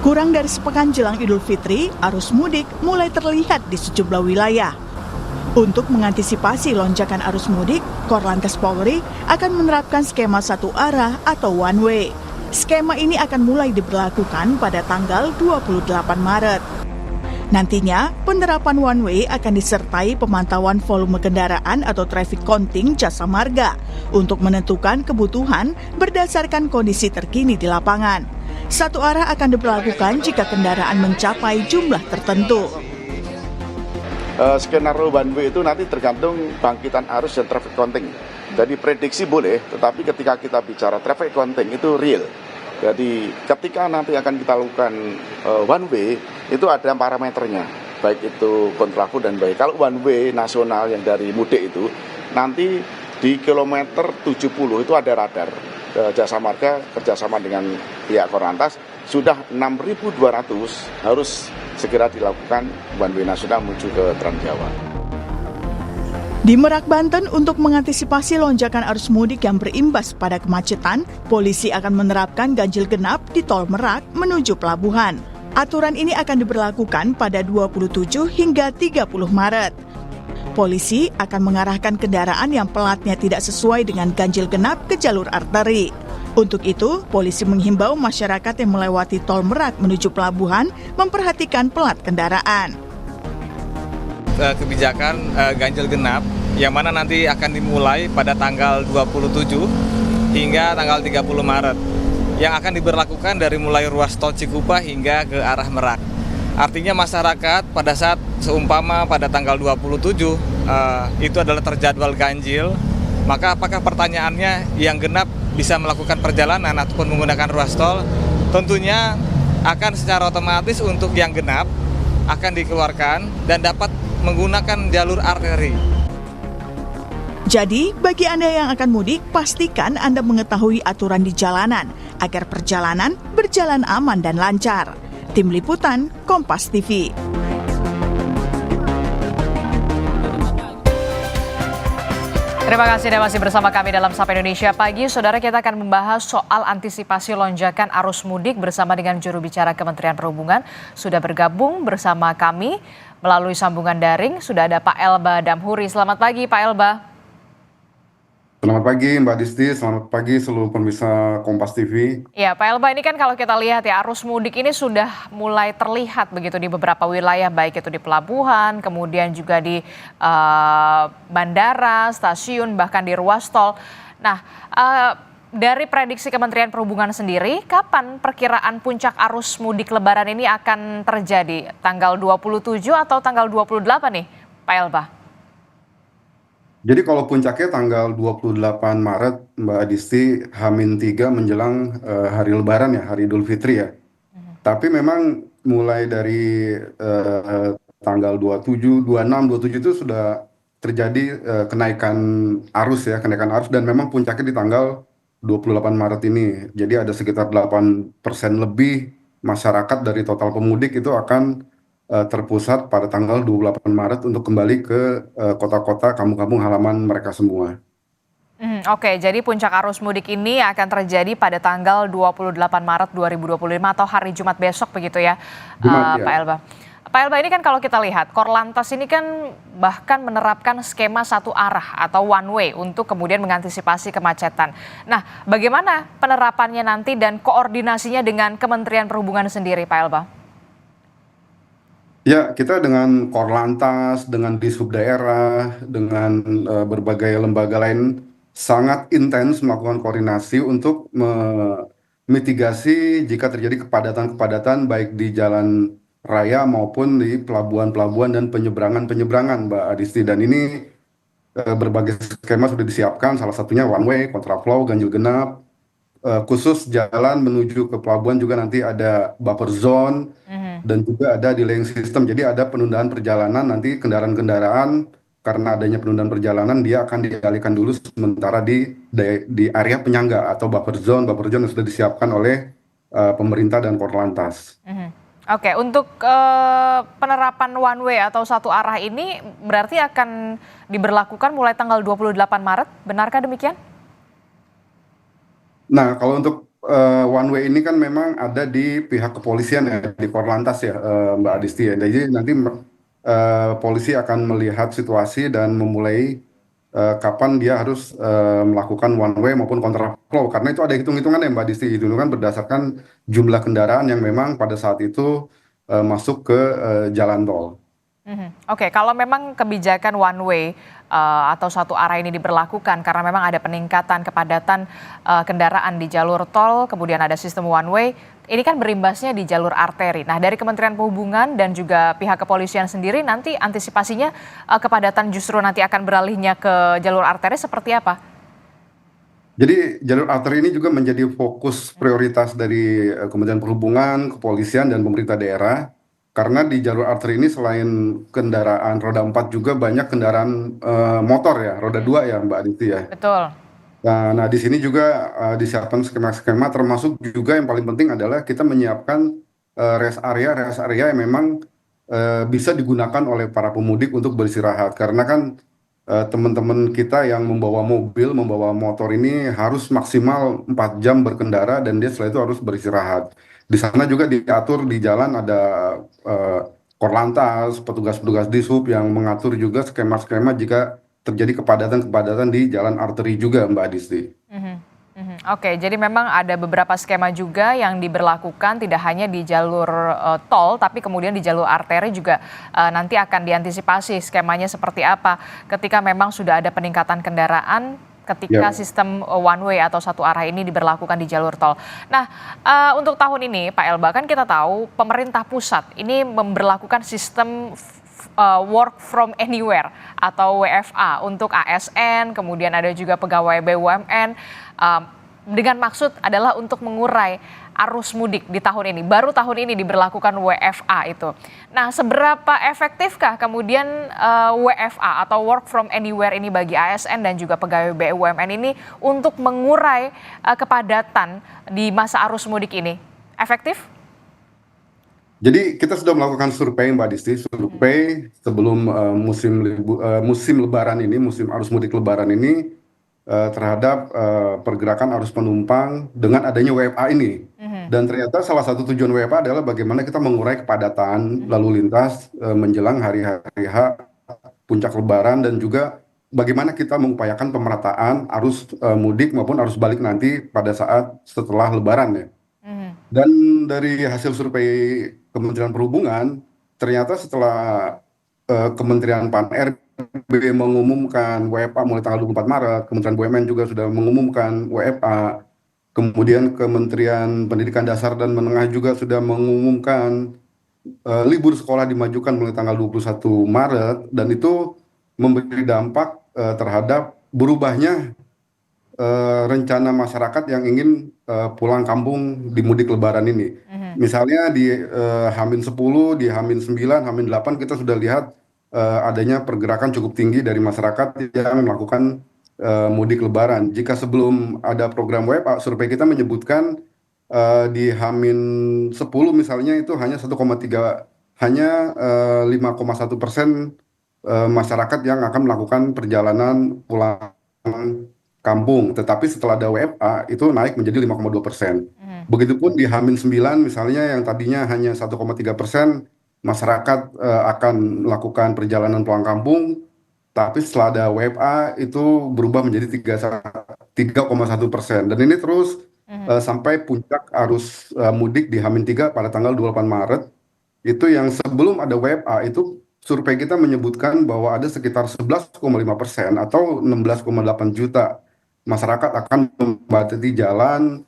Kurang dari sepekan jelang Idul Fitri, arus mudik mulai terlihat di sejumlah wilayah. Untuk mengantisipasi lonjakan arus mudik, Korlantas Polri akan menerapkan skema satu arah atau one way. Skema ini akan mulai diberlakukan pada tanggal 28 Maret. Nantinya, penerapan one way akan disertai pemantauan volume kendaraan atau traffic counting jasa marga untuk menentukan kebutuhan berdasarkan kondisi terkini di lapangan. Satu arah akan diberlakukan jika kendaraan mencapai jumlah tertentu. Skenario one way itu nanti tergantung bangkitan arus dan traffic counting. Jadi prediksi boleh, tetapi ketika kita bicara traffic counting itu real. Jadi ketika nanti akan kita lakukan one way, itu ada parameternya, baik itu kontraflow dan baik. Kalau one way nasional yang dari mudik itu, nanti di kilometer 70 itu ada radar. Jasa Marga kerjasama dengan pihak Korlantas sudah 6.200 harus segera dilakukan one way nasional menuju ke Trans Jawa. Di Merak, Banten, untuk mengantisipasi lonjakan arus mudik yang berimbas pada kemacetan, polisi akan menerapkan ganjil genap di Tol Merak menuju pelabuhan. Aturan ini akan diberlakukan pada 27 hingga 30 Maret. Polisi akan mengarahkan kendaraan yang pelatnya tidak sesuai dengan ganjil genap ke jalur arteri. Untuk itu, polisi menghimbau masyarakat yang melewati Tol Merak menuju pelabuhan memperhatikan pelat kendaraan. Kebijakan ganjil genap yang mana nanti akan dimulai pada tanggal 27 hingga tanggal 30 Maret yang akan diberlakukan dari mulai ruas tol Cikupa hingga ke arah Merak. Artinya masyarakat pada saat seumpama pada tanggal 27 itu adalah terjadwal ganjil, maka apakah pertanyaannya yang genap bisa melakukan perjalanan ataupun menggunakan ruas tol? Tentunya akan secara otomatis untuk yang genap akan dikeluarkan dan dapat menggunakan jalur arteri. Jadi, bagi Anda yang akan mudik, pastikan Anda mengetahui aturan di jalanan agar perjalanan berjalan aman dan lancar. Tim Liputan, Kompas TV. Terima kasih Anda masih bersama kami dalam Sapa Indonesia Pagi. Saudara, kita akan membahas soal antisipasi lonjakan arus mudik bersama dengan juru bicara Kementerian Perhubungan. Sudah bergabung bersama kami melalui sambungan daring. Sudah ada Pak Elba Damhuri. Selamat pagi Pak Elba. Selamat pagi Mbak Disti, selamat pagi seluruh pemirsa Kompas TV. Ya Pak Elba, ini kan kalau kita lihat ya arus mudik ini sudah mulai terlihat begitu di beberapa wilayah, baik itu di pelabuhan, kemudian juga di bandara, stasiun, bahkan di ruas tol. Nah, dari prediksi Kementerian Perhubungan sendiri, kapan perkiraan puncak arus mudik Lebaran ini akan terjadi? Tanggal 27 atau tanggal 28 nih Pak Elba? Jadi kalau puncaknya tanggal 28 Maret, Mbak Disti, H-3 menjelang hari Lebaran ya, hari Idul Fitri ya. Tapi memang mulai dari tanggal 27, 26, 27 itu sudah terjadi kenaikan arus ya, kenaikan arus dan memang puncaknya di tanggal 28 Maret ini. Jadi ada sekitar 8% lebih masyarakat dari total pemudik itu akan terpusat pada tanggal 28 Maret untuk kembali ke kota-kota kampung-kampung halaman mereka semua. Oke, jadi puncak arus mudik ini akan terjadi pada tanggal 28 Maret 2025 atau hari Jumat besok begitu ya, Jumat, Pak Elba. Pak Elba, ini kan kalau kita lihat, Korlantas ini kan bahkan menerapkan skema satu arah atau one way untuk kemudian mengantisipasi kemacetan. Nah, bagaimana penerapannya nanti dan koordinasinya dengan Kementerian Perhubungan sendiri, Pak Elba? Ya, kita dengan Korlantas, dengan Dishub daerah, dengan berbagai lembaga lain sangat intens melakukan koordinasi untuk memitigasi jika terjadi kepadatan-kepadatan baik di jalan raya maupun di pelabuhan-pelabuhan dan penyeberangan-penyeberangan, Mbak Adisti. Dan ini berbagai skema sudah disiapkan, salah satunya one way, kontraflow, ganjil genap. Khusus jalan menuju ke pelabuhan juga nanti ada buffer zone dan juga ada delaying system. Jadi ada penundaan perjalanan, nanti kendaraan-kendaraan karena adanya penundaan perjalanan dia akan dialihkan dulu sementara di area penyangga atau buffer zone yang sudah disiapkan oleh pemerintah dan Korlantas. Oke, untuk penerapan one way atau satu arah ini berarti akan diberlakukan mulai tanggal 28 Maret, benarkah demikian? Nah, kalau untuk one way ini kan memang ada di pihak kepolisian ya, di Korlantas ya, Mbak Adisti ya. Jadi nanti polisi akan melihat situasi dan memulai kapan dia harus melakukan one way maupun kontraflow. Karena itu ada hitung-hitungan ya Mbak Adisti. Itu kan berdasarkan jumlah kendaraan yang memang pada saat itu masuk ke jalan tol. Oke, kalau memang kebijakan one way atau satu arah ini diberlakukan karena memang ada peningkatan kepadatan kendaraan di jalur tol, kemudian ada sistem one way, ini kan berimbasnya di jalur arteri. Nah, dari Kementerian Perhubungan dan juga pihak kepolisian sendiri nanti antisipasinya kepadatan justru nanti akan beralihnya ke jalur arteri seperti apa? Jadi jalur arteri ini juga menjadi fokus prioritas dari Kementerian Perhubungan, kepolisian, dan pemerintah daerah. Karena di jalur arteri ini selain kendaraan roda 4 juga banyak kendaraan motor ya, roda 2 ya Mbak Aditi ya. Betul. Nah, di sini juga disiapkan skema-skema, termasuk juga yang paling penting adalah kita menyiapkan rest area yang memang bisa digunakan oleh para pemudik untuk beristirahat. Karena kan teman-teman kita yang membawa mobil, membawa motor ini harus maksimal 4 jam berkendara dan dia setelah itu harus beristirahat. Di sana juga diatur di jalan ada Korlantas, petugas-petugas Dishub yang mengatur juga skema-skema jika terjadi kepadatan-kepadatan di jalan arteri juga Mbak Adisti. Oke, jadi memang ada beberapa skema juga yang diberlakukan tidak hanya di jalur tol, tapi kemudian di jalur arteri juga nanti akan diantisipasi skemanya seperti apa ketika memang sudah ada peningkatan kendaraan ketika sistem one way atau satu arah ini diberlakukan di jalur tol. Nah, untuk tahun ini Pak Elba, kan kita tahu pemerintah pusat ini memberlakukan sistem work from anywhere atau WFA untuk ASN, kemudian ada juga pegawai BUMN, dengan maksud adalah untuk mengurai arus mudik di tahun ini. Baru tahun ini diberlakukan WFA itu. Nah, seberapa efektifkah kemudian WFA atau work from anywhere ini bagi ASN dan juga pegawai BUMN ini untuk mengurai kepadatan di masa arus mudik ini? Efektif? Jadi kita sudah melakukan survei Mbak Disti, survei sebelum musim Lebaran ini, musim arus mudik Lebaran ini terhadap pergerakan arus penumpang dengan adanya WFA ini. Dan ternyata salah satu tujuan WFA adalah bagaimana kita mengurai kepadatan lalu lintas menjelang hari-hari puncak Lebaran dan juga bagaimana kita mengupayakan pemerataan arus mudik maupun arus balik nanti pada saat setelah Lebaran ya. Dan dari hasil survei Kementerian Perhubungan, ternyata setelah Kementerian PAN-RB mengumumkan WFA mulai tanggal 24 Maret, Kementerian BUMN juga sudah mengumumkan WFA, kemudian Kementerian Pendidikan Dasar dan Menengah juga sudah mengumumkan libur sekolah dimajukan mulai tanggal 21 Maret, dan itu memberi dampak terhadap berubahnya rencana masyarakat yang ingin pulang kampung di mudik Lebaran ini. Misalnya di H-10, di H-9, H-8 kita sudah lihat adanya pergerakan cukup tinggi dari masyarakat yang melakukan mudik Lebaran. Jika sebelum ada program WFA, survei kita menyebutkan di H-10 misalnya itu hanya 1,3, hanya 5,1% masyarakat yang akan melakukan perjalanan pulang kampung, tetapi setelah ada WFA itu naik menjadi 5,2%. Begitupun di H-9 misalnya yang tadinya hanya 1,3% masyarakat akan melakukan perjalanan pulang kampung, tapi setelah ada WFA itu berubah menjadi 3,1%. Dan ini terus sampai puncak arus mudik di H-3 pada tanggal 28 Maret, itu yang sebelum ada WFA itu survei kita menyebutkan bahwa ada sekitar 11,5% atau 16,8 juta masyarakat akan membatasi jalan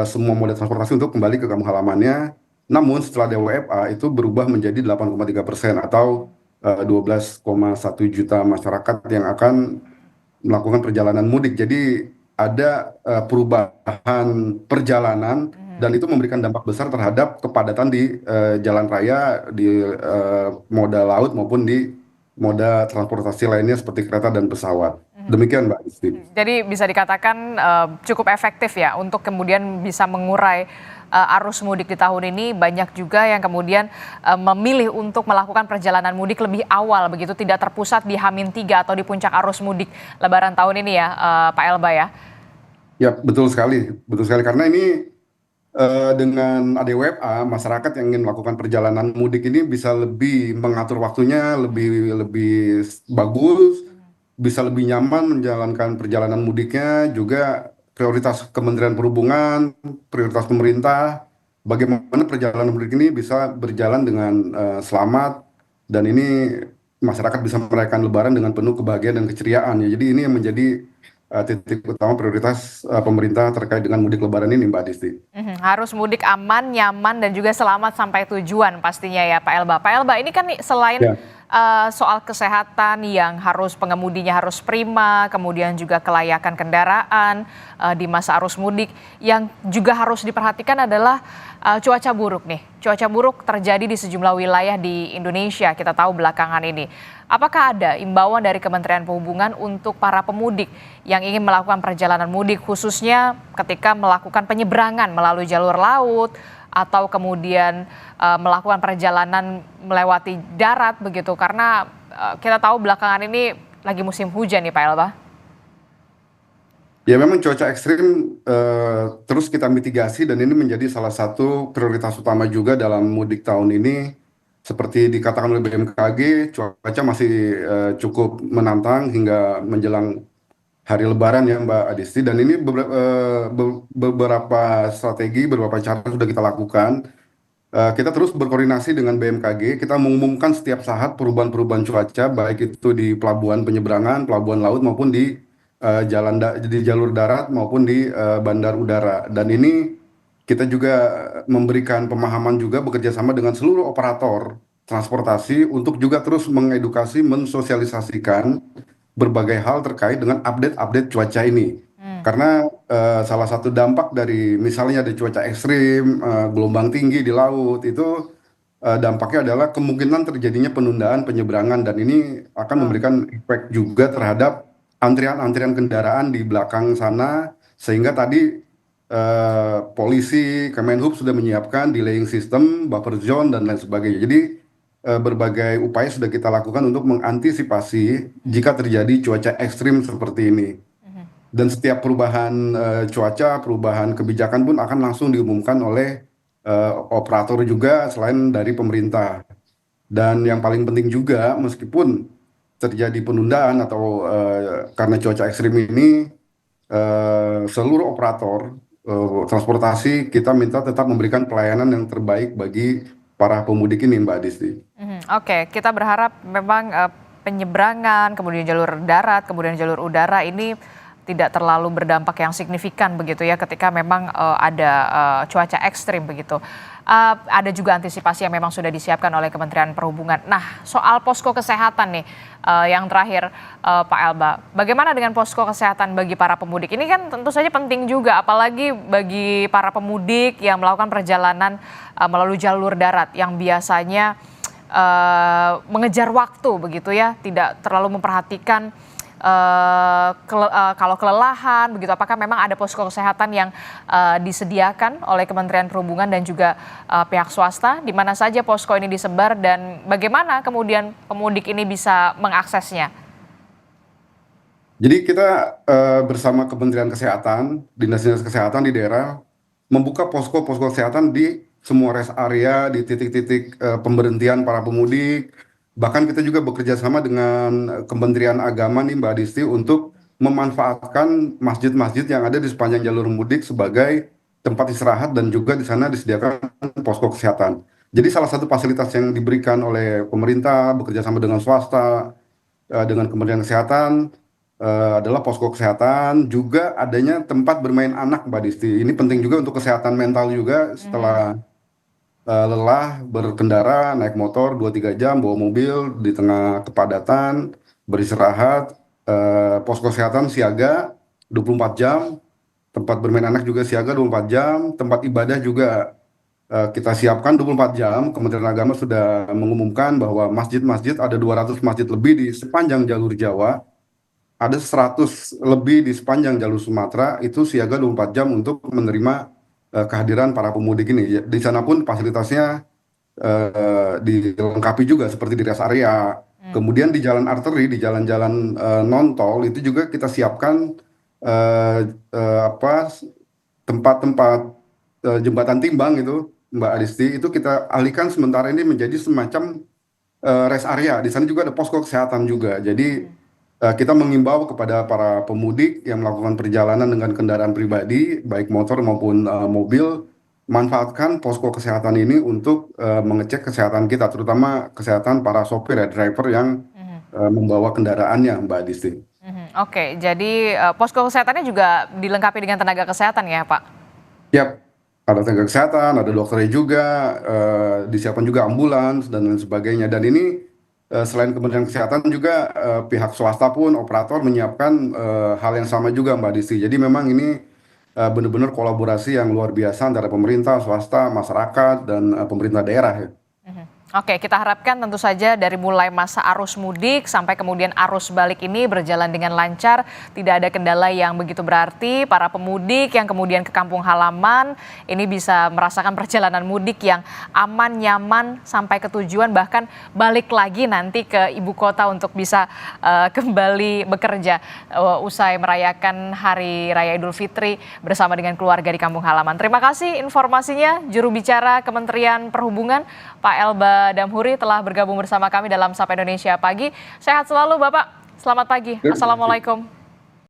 semua moda transportasi untuk kembali ke kampung halamannya. Namun setelah ada WFA itu berubah menjadi 8,3% atau 12,1 juta masyarakat yang akan melakukan perjalanan mudik. Jadi ada perubahan perjalanan dan itu memberikan dampak besar terhadap kepadatan di jalan raya, di moda laut maupun di moda transportasi lainnya seperti kereta dan pesawat. Demikian Mbak Isti. Jadi bisa dikatakan cukup efektif ya untuk kemudian bisa mengurai arus mudik di tahun ini. Banyak juga yang kemudian memilih untuk melakukan perjalanan mudik lebih awal begitu, tidak terpusat di H-3 atau di puncak arus mudik Lebaran tahun ini ya Pak Elba ya. Ya betul sekali karena ini dengan ada WFA, masyarakat yang ingin melakukan perjalanan mudik ini bisa lebih mengatur waktunya, lebih lebih bagus, bisa lebih nyaman menjalankan perjalanan mudiknya, juga prioritas Kementerian Perhubungan, prioritas pemerintah, bagaimana perjalanan mudik ini bisa berjalan dengan selamat, dan ini masyarakat bisa merayakan Lebaran dengan penuh kebahagiaan dan keceriaan ya. Jadi ini yang menjadi titik utama prioritas pemerintah terkait dengan mudik Lebaran ini, Mbak Disti. Harus mudik aman, nyaman, dan juga selamat sampai tujuan pastinya ya Pak Elba. Pak Elba, ini kan selain Ya. soal kesehatan yang harus pengemudinya harus prima, kemudian juga kelayakan kendaraan di masa arus mudik, yang juga harus diperhatikan adalah cuaca buruk nih. Cuaca buruk terjadi di sejumlah wilayah di Indonesia, kita tahu belakangan ini. Apakah ada imbauan dari Kementerian Perhubungan untuk para pemudik yang ingin melakukan perjalanan mudik, khususnya ketika melakukan penyeberangan melalui jalur laut atau kemudian melakukan perjalanan melewati darat begitu? Karena kita tahu belakangan ini lagi musim hujan nih Pak Elba. Ya memang cuaca ekstrim terus kita mitigasi, dan ini menjadi salah satu prioritas utama juga dalam mudik tahun ini. Seperti dikatakan oleh BMKG, cuaca masih cukup menantang hingga menjelang hari Lebaran ya Mbak Adisti. Dan ini beberapa strategi, beberapa cara sudah kita lakukan. Kita terus berkoordinasi dengan BMKG, kita mengumumkan setiap saat perubahan-perubahan cuaca, baik itu di pelabuhan penyeberangan, pelabuhan laut, maupun di di jalur darat maupun di bandar udara. Dan ini kita juga memberikan pemahaman juga, bekerja sama dengan seluruh operator transportasi untuk juga terus mengedukasi, mensosialisasikan berbagai hal terkait dengan update-update cuaca ini. Karena salah satu dampak dari misalnya ada cuaca ekstrim, gelombang tinggi di laut, itu dampaknya adalah kemungkinan terjadinya penundaan penyeberangan, dan ini akan memberikan efek juga terhadap antrian-antrian kendaraan di belakang sana, sehingga tadi polisi, Kemenhub sudah menyiapkan delaying system, buffer zone, dan lain sebagainya. Jadi berbagai upaya sudah kita lakukan untuk mengantisipasi jika terjadi cuaca ekstrim seperti ini. Dan setiap perubahan cuaca, perubahan kebijakan pun akan langsung diumumkan oleh operator juga selain dari pemerintah. Dan yang paling penting juga, meskipun terjadi penundaan atau karena cuaca ekstrim ini, seluruh operator transportasi kita minta tetap memberikan pelayanan yang terbaik bagi para pemudik ini, Mbak Disti. Oke, kita berharap memang penyeberangan, kemudian jalur darat, kemudian jalur udara ini tidak terlalu berdampak yang signifikan begitu ya ketika memang ada cuaca ekstrim begitu. Ada juga antisipasi yang memang sudah disiapkan oleh Kementerian Perhubungan. Nah, soal posko kesehatan nih yang terakhir Pak Elba. Bagaimana dengan posko kesehatan bagi para pemudik? Ini kan tentu saja penting juga, apalagi bagi para pemudik yang melakukan perjalanan melalui jalur darat yang biasanya mengejar waktu begitu ya, tidak terlalu memperhatikan kalau kelelahan begitu. Apakah memang ada posko kesehatan yang disediakan oleh Kementerian Perhubungan dan juga pihak swasta, di mana saja posko ini disebar dan bagaimana kemudian pemudik ini bisa mengaksesnya? Jadi kita bersama Kementerian Kesehatan, Dinas-Dinas Kesehatan di daerah membuka posko-posko kesehatan di semua rest area, di titik-titik pemberhentian para pemudik. Bahkan kita juga bekerja sama dengan Kementerian Agama nih Mbak Disti untuk memanfaatkan masjid-masjid yang ada di sepanjang jalur mudik sebagai tempat istirahat, dan juga di sana disediakan posko kesehatan. Jadi salah satu fasilitas yang diberikan oleh pemerintah bekerja sama dengan swasta, dengan Kementerian Kesehatan, adalah posko kesehatan, juga adanya tempat bermain anak Mbak Disti. Ini penting juga untuk kesehatan mental juga setelah lelah berkendara, naik motor 2-3 jam, bawa mobil di tengah kepadatan, beristirahat. Posko kesehatan siaga 24 jam, tempat bermain anak juga siaga 24 jam, tempat ibadah juga kita siapkan 24 jam. Kementerian Agama sudah mengumumkan bahwa masjid-masjid, ada 200 masjid lebih di sepanjang jalur Jawa, ada 100 lebih di sepanjang jalur Sumatera, itu siaga 24 jam untuk menerima kehadiran para pemudik ini. Di sana pun fasilitasnya dilengkapi juga seperti di rest area. Kemudian di jalan arteri, di jalan-jalan non tol itu juga kita siapkan tempat-tempat jembatan timbang itu, Mbak Adisti, itu kita alihkan sementara ini menjadi semacam rest area. Di sana juga ada posko kesehatan juga. Jadi kita mengimbau kepada para pemudik yang melakukan perjalanan dengan kendaraan pribadi, baik motor maupun mobil, manfaatkan posko kesehatan ini untuk mengecek kesehatan kita, terutama kesehatan para sopir ya, driver yang membawa kendaraannya, Mbak Adisti. Oke, jadi posko kesehatannya juga dilengkapi dengan tenaga kesehatan ya, Pak? Yap, ada tenaga kesehatan, ada dokternya juga, disiapkan juga ambulans dan lain sebagainya. Dan ini selain Kementerian Kesehatan juga pihak swasta pun operator menyiapkan hal yang sama juga, Mbak Adisti. Jadi memang ini benar-benar kolaborasi yang luar biasa antara pemerintah, swasta, masyarakat, dan pemerintah daerah ya. Oke, kita harapkan tentu saja dari mulai masa arus mudik sampai kemudian arus balik ini berjalan dengan lancar, tidak ada kendala yang begitu berarti. Para pemudik yang kemudian ke kampung halaman ini bisa merasakan perjalanan mudik yang aman, nyaman sampai ke tujuan, bahkan balik lagi nanti ke ibu kota untuk bisa kembali bekerja usai merayakan Hari Raya Idul Fitri bersama dengan keluarga di kampung halaman. Terima kasih informasinya, juru bicara Kementerian Perhubungan, Pak Elba Damhuri telah bergabung bersama kami dalam Sapa Indonesia Pagi. Sehat selalu Bapak, selamat pagi. Assalamualaikum.